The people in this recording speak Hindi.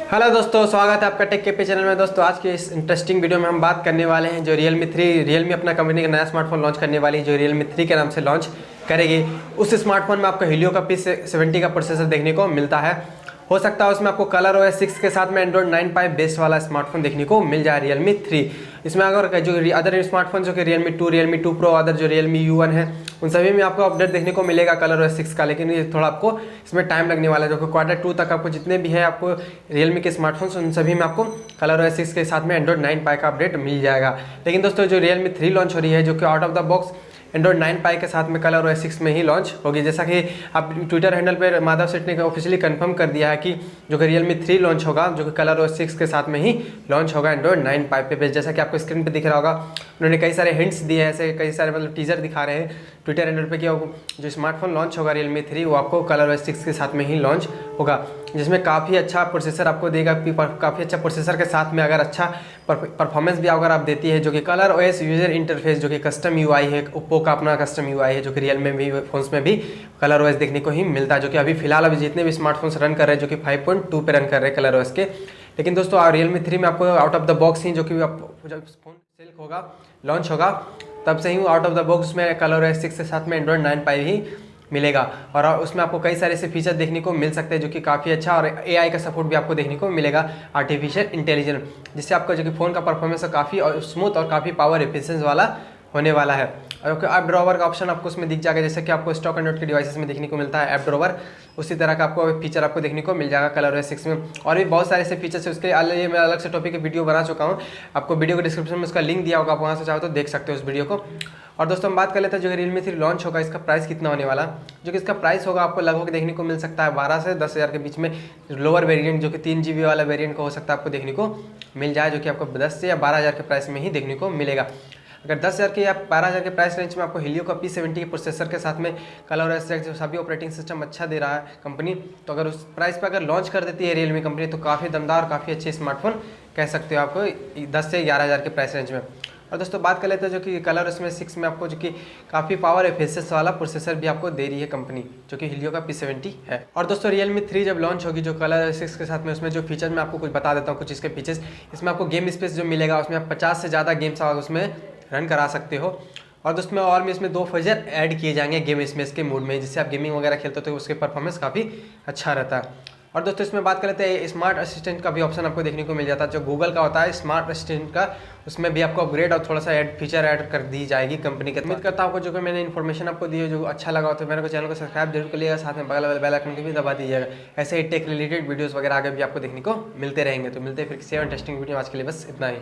हेलो दोस्तों, स्वागत है आपका टेक के पे चैनल में। दोस्तों आज की इस इंटरेस्टिंग वीडियो में हम बात करने वाले हैं जो Realme अपना कंपनी का नया स्मार्टफोन लॉन्च करने वाली है, जो Realme 3 के नाम से लॉन्च करेगी। उस स्मार्टफोन में आपको हीलियो का P70 का प्रोसेसर देखने को मिलता है। हो सकता है उसमें आपको कलर OS 6 के साथ में Android 9 बेस्ड वाला स्मार्टफोन देखने को मिल जाए Realme 3। इसमें अगर जो अदर स्मार्टफोन जो कि Realme 2 Pro, अदर जो Realme U1 है, उन सभी में आपको अपडेट देखने को मिलेगा कलर OS 6 का। लेकिन ये थोड़ा आपको इसमें टाइम लगने वाला है, जो कि Q2 तक आपको जितने भी है आपको Realme के स्मार्टफोन्स उन सभी में आपको कलर OS 6 के साथ में Android 9 का अपडेट मिल जाएगा। लेकिन दोस्तों जो Realme 3 लॉन्च हो रही है, जो कि out of the box Android 9 के साथ में कलर OS 6 में ही लॉन्च होगी। जैसा कि आप ट्विटर हैंडल पर माधव सेठ ने ऑफिशियली कंफर्म कर दिया है कि जो कि Realme 3 लॉन्च होगा, जो कि कलर OS 6 के साथ में ही लॉन्च होगा Android 9 पे। जैसा कि आपको स्क्रीन पे दिख रहा होगा, उन्होंने कई सारे हिंट्स दिए हैं, ऐसे कई सारे मतलब टीजर दिखा रहे हैं ट्विटर हैंडल पे कि जो स्मार्टफोन लॉन्च होगा Realme 3 वो आपको कलर OS 6 के साथ में ही लॉन्च होगा, जिसमें काफ़ी अच्छा प्रोसेसर आपको देगा। काफ़ी अच्छा प्रोसेसर के साथ में अगर अच्छा परफॉर्मेंस भी अगर आप देती है, जो कि कलर OS यूजर इंटरफेस जो कि कस्टम UI है, ओप्पो का अपना कस्टम UI है, जो कि Realme भी फोन्स में भी कलर OS देखने को ही मिलता है, जो कि अभी फिलहाल अभी जितने भी स्मार्टफोन्स रन कर रहे हैं जो कि 5.2 पे रन कर रहे हैं कलर OS के। लेकिन दोस्तों Realme 3 में आपको आउट ऑफ द बॉक्स ही जो कि जब फोन सेल होगा, लॉन्च होगा, तब से ही आउट ऑफ द बॉक्स में कलर OS 6 के साथ में Android 9 ही मिलेगा। और उसमें आपको कई सारे ऐसे फीचर देखने को मिल सकते हैं जो कि काफ़ी अच्छा, और AI का सपोर्ट भी आपको देखने को मिलेगा, आर्टिफिशियल इंटेलिजेंस, जिससे आपका जो कि फ़ोन का परफॉर्मेंस काफ़ी स्मूथ और काफ़ी पावर एफिशिएंस वाला होने वाला है। और ऐप ड्रॉवर का ऑप्शन आपको उसमें दिख जाएगा, जैसे कि आपको स्टॉक एंड्रॉइड के डिवाइसेस में देखने को मिलता है ऐप ड्रॉवर, उसी तरह का आपको फीचर आपको देखने को मिल जाएगा कलर OS 6 में। और भी बहुत सारे ऐसे फीचर्स है, उसके लिए मैं अलग से टॉपिक की वीडियो बना चुका हूँ, आपको वीडियो के डिस्क्रिप्शन में उसका लिंक दिया होगा, आप वहाँ से चाहो तो देख सकते हो उस वीडियो को। और दोस्तों हम बात कर लेते हैं जो Realme 3 लॉन्च होगा, इसका प्राइस कितना होने वाला, जो कि इसका प्राइस होगा आपको लगभग देखने को मिल सकता है 12 से 10 हज़ार के बीच में। लोअर वेरिएंट जो कि 3 GB वाला वेरिएंट का हो सकता है आपको देखने को मिल जाए, जो कि आपको 10 से या 12 हज़ार के प्राइस में ही देखने को मिलेगा। अगर 10 हज़ार के या 12 हज़ार के प्राइस रेंज में आपको हीलियो का P70 के प्रोसेसर के साथ में कलर OS 6 सभी ऑपरेटिंग सिस्टम अच्छा दे रहा है कंपनी, तो अगर उस प्राइस पर अगर लॉन्च कर देती है Realme कंपनी, तो काफ़ी दमदार और काफ़ी अच्छे स्मार्टफोन कह सकते हो आपको 10 से 11 हज़ार के प्राइस रेंज में। और दोस्तों बात कर लेते हैं जो कि कलर OS 6 में आपको जो कि काफ़ी पावर एफिशिएंस वाला प्रोसेसर भी आपको दे रही है कंपनी, जो कि हीलियो का P70 है। और दोस्तों Realme 3 जब लॉन्च होगी जो कलर OS 6 के साथ में, उसमें जो फीचर मैं आपको कुछ बता देता हूँ, कुछ इसके फीचर्स। इसमें आपको गेम स्पेस जो मिलेगा, उसमें आप 50 से ज़्यादा गेम्स आप उसमें रन करा सकते हो। और दोस्तों और भी इसमें 2 फीचर ऐड किए जाएंगे गेम स्पेस के मोड में, जिससे आप गेमिंग वगैरह खेलते हो तो उसके परफॉर्मेंस काफ़ी अच्छा रहता है। और दोस्तों इसमें बात कर लेते हैं स्मार्ट असिस्टेंट का भी ऑप्शन आपको देखने को मिल जाता है, जो गूगल का होता है स्मार्ट असिस्टेंट का, उसमें भी आपको अपग्रेड और थोड़ा सा फीचर ऐड कर दी जाएगी कंपनी के। उम्मीद करता हूँ जो कि मैंने इन्फॉर्मेशन आपको दी है, जो अच्छा लगा हो तो मेरे को चैनल को सब्सक्राइब जरूर करिएगा, साथ में बगल वाले बेल आइकन को भी दबा दीजिएगा। ऐसे ही टेक रिलेटेड वीडियोस वगैरह आगे भी आपको देखने को मिलते रहेंगे। तो मिलते हैं फिर किसी और इंटरेस्टिंग वीडियो, आज के लिए बस इतना ही।